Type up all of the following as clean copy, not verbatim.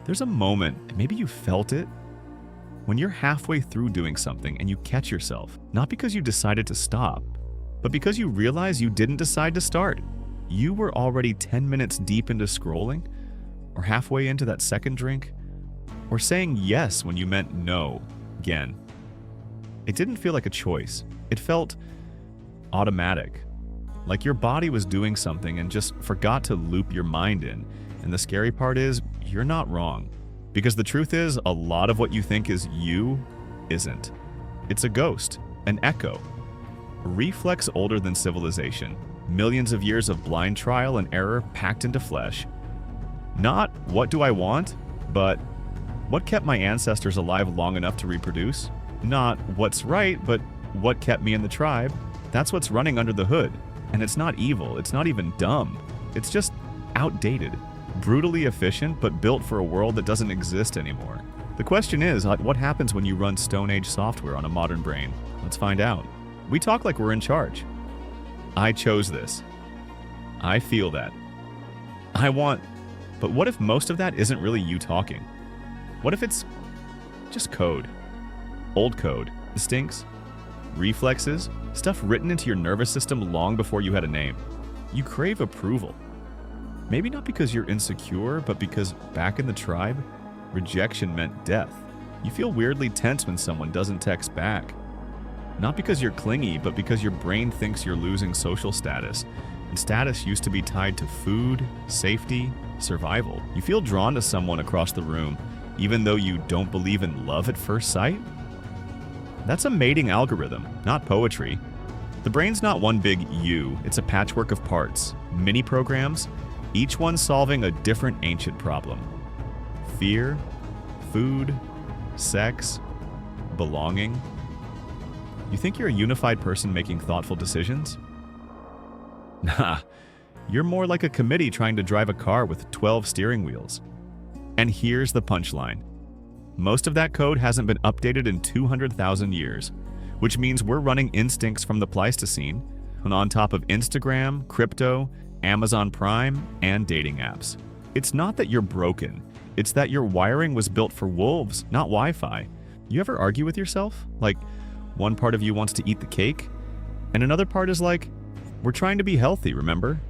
There's a moment, maybe you felt it, when you're halfway through doing something and you catch yourself, not because you decided to stop, but because you realize you didn't decide to start. You were already 10 minutes deep into scrolling, or halfway into that second drink, or saying yes when you meant no again. It didn't feel like a choice. It felt automatic, like your body was doing something and just forgot to loop your mind in. And the scary part is, you're not wrong. Because the truth is, a lot of what you think is you isn't. It's a ghost, an echo, a reflex older than civilization, millions of years of blind trial and error packed into flesh. Not what do I want, but what kept my ancestors alive long enough to reproduce? Not what's right, but what kept me in the tribe? That's what's running under the hood. And it's not evil, it's not even dumb. It's just outdated. Brutally efficient, but built for a world that doesn't exist anymore. The question is, what happens when you run Stone Age software on a modern brain? Let's find out. We talk like we're in charge. I chose this. I feel that. I want... But what if most of that isn't really you talking? What if it's just code? Old code, instincts, reflexes, stuff written into your nervous system long before you had a name. You crave approval. Maybe not because you're insecure, but because back in the tribe, rejection meant death. You feel weirdly tense when someone doesn't text back. Not because you're clingy, but because your brain thinks you're losing social status. And status used to be tied to food, safety, survival. You feel drawn to someone across the room, even though you don't believe in love at first sight? That's a mating algorithm, not poetry. The brain's not one big you, it's a patchwork of parts, mini programs, each one solving a different ancient problem. Fear, food, sex, belonging. You think you're a unified person making thoughtful decisions? Nah, you're more like a committee trying to drive a car with 12 steering wheels. And here's the punchline. Most of that code hasn't been updated in 200,000 years, which means we're running instincts from the Pleistocene, and on top of Instagram, crypto, Amazon Prime, and dating apps. It's not that you're broken, it's that your wiring was built for wolves, not Wi-Fi. You ever argue with yourself? Like, one part of you wants to eat the cake, and another part is like, we're trying to be healthy, remember?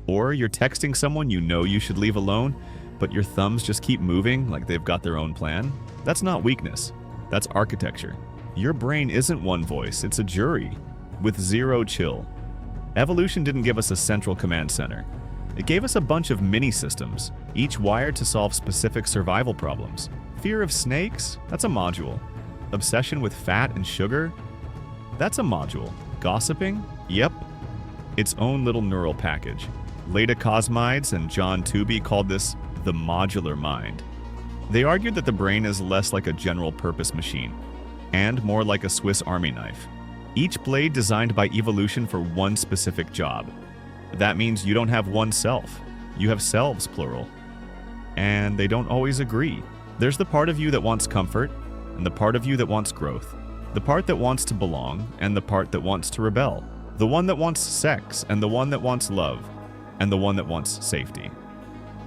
Or you're texting someone you know you should leave alone, but your thumbs just keep moving like they've got their own plan? That's not weakness, that's architecture. Your brain isn't one voice, it's a jury, with zero chill. Evolution didn't give us a central command center. It gave us a bunch of mini-systems, each wired to solve specific survival problems. Fear of snakes? That's a module. Obsession with fat and sugar? That's a module. Gossiping? Yep. Its own little neural package. Leda Cosmides and John Tooby called this the modular mind. They argued that the brain is less like a general-purpose machine, and more like a Swiss Army knife. Each blade designed by evolution for one specific job. That means you don't have one self. You have selves, plural. And they don't always agree. There's the part of you that wants comfort, and the part of you that wants growth. The part that wants to belong, and the part that wants to rebel. The one that wants sex, and the one that wants love, and the one that wants safety.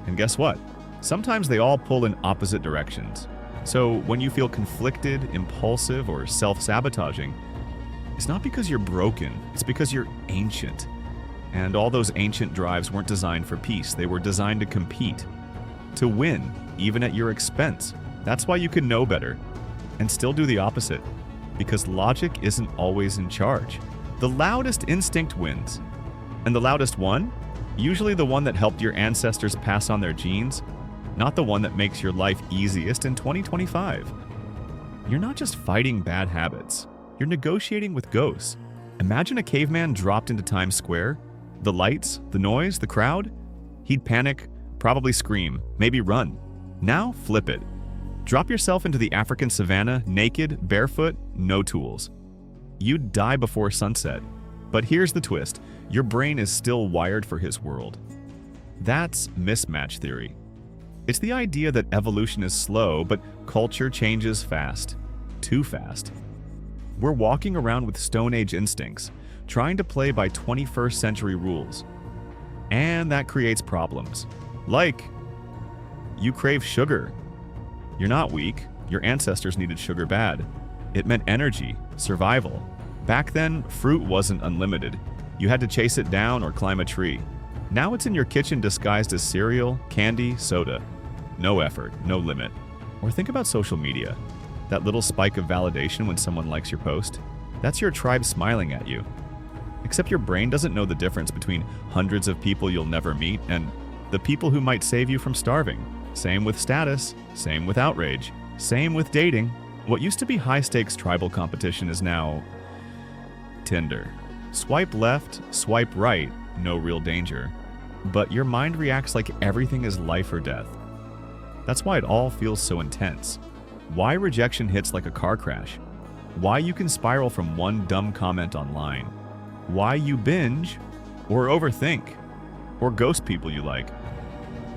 And guess what? Sometimes they all pull in opposite directions. So when you feel conflicted, impulsive, or self-sabotaging, it's not because you're broken, it's because you're ancient. And all those ancient drives weren't designed for peace, they were designed to compete. To win, even at your expense. That's why you can know better, and still do the opposite. Because logic isn't always in charge. The loudest instinct wins. And the loudest one? Usually the one that helped your ancestors pass on their genes, not the one that makes your life easiest in 2025. You're not just fighting bad habits. You're negotiating with ghosts. Imagine a caveman dropped into Times Square. The lights, the noise, the crowd. He'd panic, probably scream, maybe run. Now flip it. Drop yourself into the African savannah, naked, barefoot, no tools. You'd die before sunset. But here's the twist. Your brain is still wired for his world. That's mismatch theory. It's the idea that evolution is slow, but culture changes fast. Too fast. We're walking around with Stone Age instincts, trying to play by 21st century rules. And that creates problems. Like, You crave sugar. You're not weak. Your ancestors needed sugar bad. It meant energy, survival. Back then, fruit wasn't unlimited. You had to chase it down or climb a tree. Now it's in your kitchen disguised as cereal, candy, soda. No effort, no limit. Or think about social media. That little spike of validation when someone likes your post. That's your tribe smiling at you. Except your brain doesn't know the difference between hundreds of people you'll never meet and the people who might save you from starving. Same with status, same with outrage, same with dating. What used to be high-stakes tribal competition is now Tinder. Swipe left, swipe right, no real danger. But your mind reacts like everything is life or death. That's why it all feels so intense. Why rejection hits like a car crash. Why you can spiral from one dumb comment online. Why you binge, or overthink, or ghost people you like.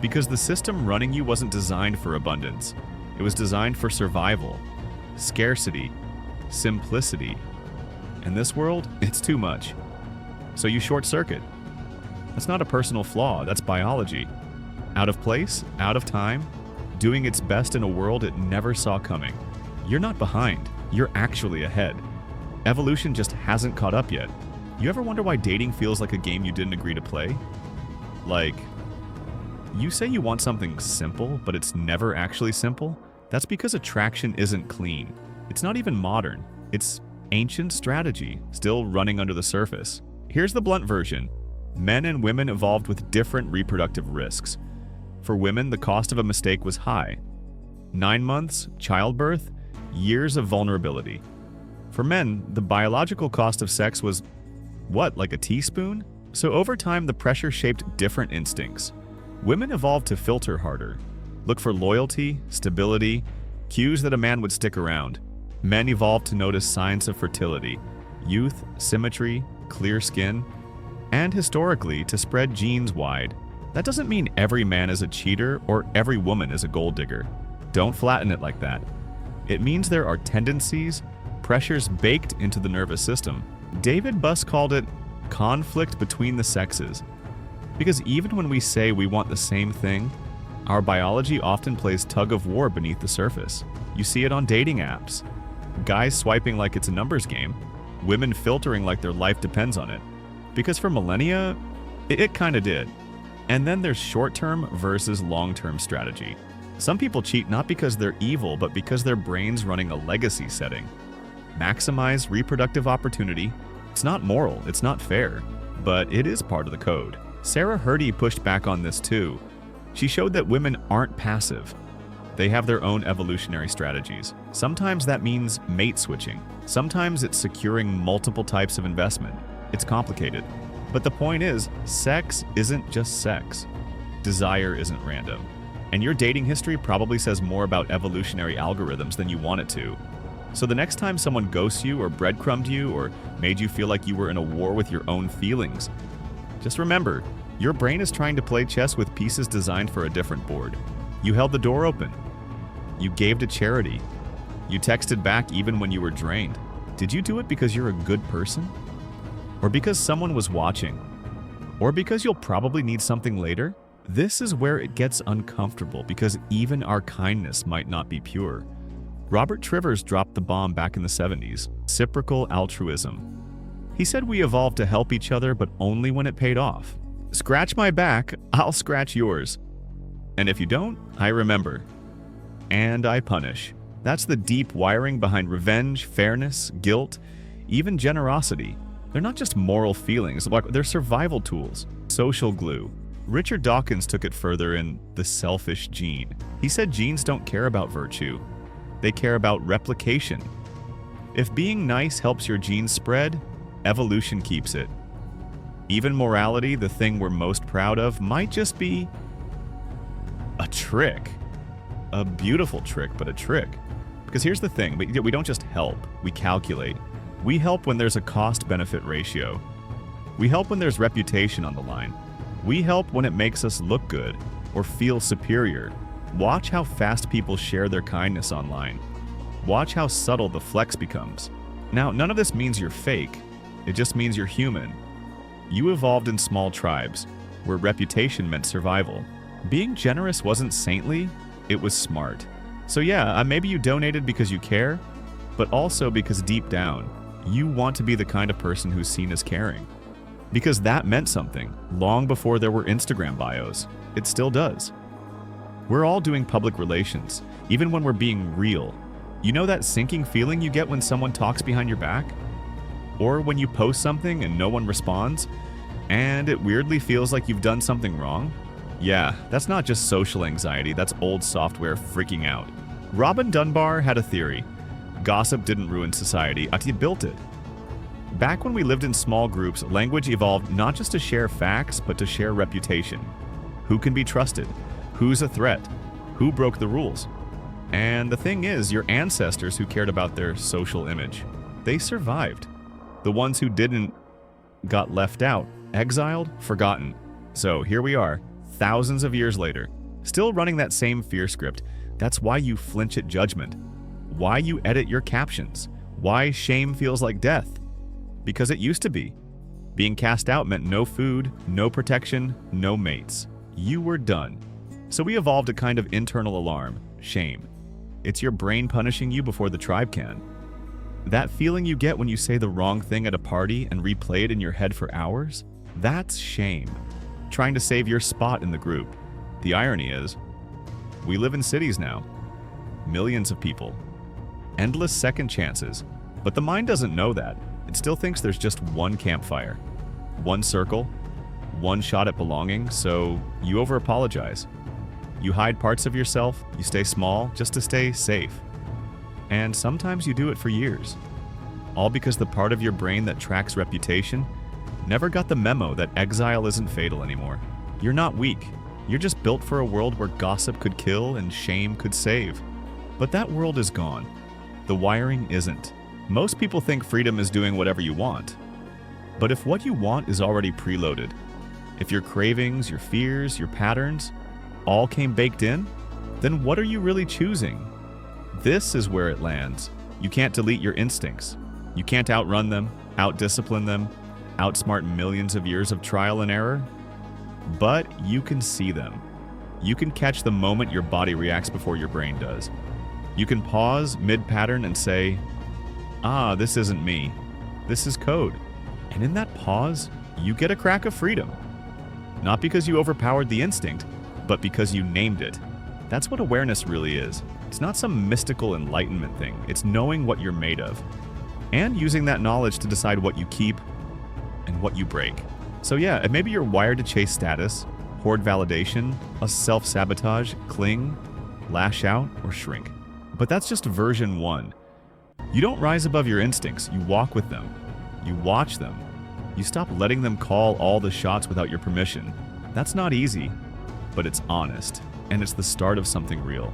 Because the system running you wasn't designed for abundance. It was designed for survival, scarcity, simplicity. In this world, it's too much. So you short circuit. That's not a personal flaw, that's biology. Out of place, out of time, doing its best in a world it never saw coming. You're not behind, you're actually ahead. Evolution just hasn't caught up yet. You ever wonder why dating feels like a game you didn't agree to play? Like, you say you want something simple, but it's never actually simple? That's because attraction isn't clean. It's not even modern. It's ancient strategy, still running under the surface. Here's the blunt version. Men and women evolved with different reproductive risks. For women, the cost of a mistake was high. 9 months, childbirth, years of vulnerability. For men, the biological cost of sex was, what, like a teaspoon? So over time, the pressure shaped different instincts. Women evolved to filter harder, look for loyalty, stability, cues that a man would stick around. Men evolved to notice signs of fertility, youth, symmetry, clear skin, and historically to spread genes wide. That doesn't mean every man is a cheater or every woman is a gold digger. Don't flatten it like that. It means there are tendencies, pressures baked into the nervous system. David Buss called it conflict between the sexes. Because even when we say we want the same thing, our biology often plays tug of war beneath the surface. You see it on dating apps. Guys swiping like it's a numbers game, women filtering like their life depends on it. Because for millennia, it kinda did. And then there's short-term versus long-term strategy. Some people cheat not because they're evil, but because their brain's running a legacy setting. Maximize reproductive opportunity. It's not moral, it's not fair, but it is part of the code. Sarah Hrdy pushed back on this too. She showed that women aren't passive. They have their own evolutionary strategies. Sometimes that means mate switching. Sometimes it's securing multiple types of investment. It's complicated. But the point is, sex isn't just sex. Desire isn't random. And your dating history probably says more about evolutionary algorithms than you want it to. So the next time someone ghosts you or breadcrumbed you or made you feel like you were in a war with your own feelings, just remember, your brain is trying to play chess with pieces designed for a different board. You held the door open. You gave to charity. You texted back even when you were drained. Did you do it because you're a good person? Or because someone was watching? Or because you'll probably need something later? This is where it gets uncomfortable because even our kindness might not be pure. Robert Trivers dropped the bomb back in the 70s, reciprocal altruism. He said we evolved to help each other, but only when it paid off. Scratch my back, I'll scratch yours. And if you don't, I remember. And I punish. That's the deep wiring behind revenge, fairness, guilt, even generosity. They're not just moral feelings, they're survival tools, social glue. Richard Dawkins took it further in The Selfish Gene. He said genes don't care about virtue. They care about replication. If being nice helps your genes spread, evolution keeps it. Even morality, the thing we're most proud of, might just be a trick. A beautiful trick, but a trick. Because here's the thing, we don't just help, we calculate. We help when there's a cost-benefit ratio. We help when there's reputation on the line. We help when it makes us look good or feel superior. Watch how fast people share their kindness online. Watch how subtle the flex becomes. Now, none of this means you're fake. It just means you're human. You evolved in small tribes, where reputation meant survival. Being generous wasn't saintly, it was smart. So yeah, maybe you donated because you care, but also because deep down, you want to be the kind of person who's seen as caring. Because that meant something long before there were Instagram bios. It still does. We're all doing public relations, even when we're being real. You know that sinking feeling you get when someone talks behind your back? Or when you post something and no one responds, and it weirdly feels like you've done something wrong? Yeah, that's not just social anxiety, that's old software freaking out. Robin Dunbar had a theory. Gossip didn't ruin society, it built it. Back when we lived in small groups, language evolved not just to share facts, but to share reputation. Who can be trusted? Who's a threat? Who broke the rules? And the thing is, your ancestors who cared about their social image, they survived. The ones who didn't got left out, exiled, forgotten. So here we are, thousands of years later, still running that same fear script. That's why you flinch at judgment. Why you edit your captions. Why shame feels like death. Because it used to be. Being cast out meant no food, no protection, no mates. You were done. So we evolved a kind of internal alarm, shame. It's your brain punishing you before the tribe can. That feeling you get when you say the wrong thing at a party and replay it in your head for hours? That's shame. Trying to save your spot in the group. The irony is, we live in cities now. Millions of people. Endless second chances. But the mind doesn't know that. It still thinks there's just one campfire, one circle, one shot at belonging, so you over-apologize. You hide parts of yourself, you stay small just to stay safe. And sometimes you do it for years. All because the part of your brain that tracks reputation never got the memo that exile isn't fatal anymore. You're not weak. You're just built for a world where gossip could kill and shame could save. But that world is gone. The wiring isn't. Most people think freedom is doing whatever you want. But if what you want is already preloaded, if your cravings, your fears, your patterns all came baked in, then what are you really choosing? This is where it lands. You can't delete your instincts. You can't outrun them, outdiscipline them, outsmart millions of years of trial and error. But you can see them. You can catch the moment your body reacts before your brain does. You can pause mid-pattern and say, this isn't me. This is code. And in that pause, you get a crack of freedom. Not because you overpowered the instinct, but because you named it. That's what awareness really is. It's not some mystical enlightenment thing. It's knowing what you're made of. And using that knowledge to decide what you keep and what you break. So yeah, maybe you're wired to chase status, hoard validation, self-sabotage, cling, lash out, or shrink. But that's just version 1. You don't rise above your instincts, you walk with them. You watch them. You stop letting them call all the shots without your permission. That's not easy, but it's honest, and it's the start of something real.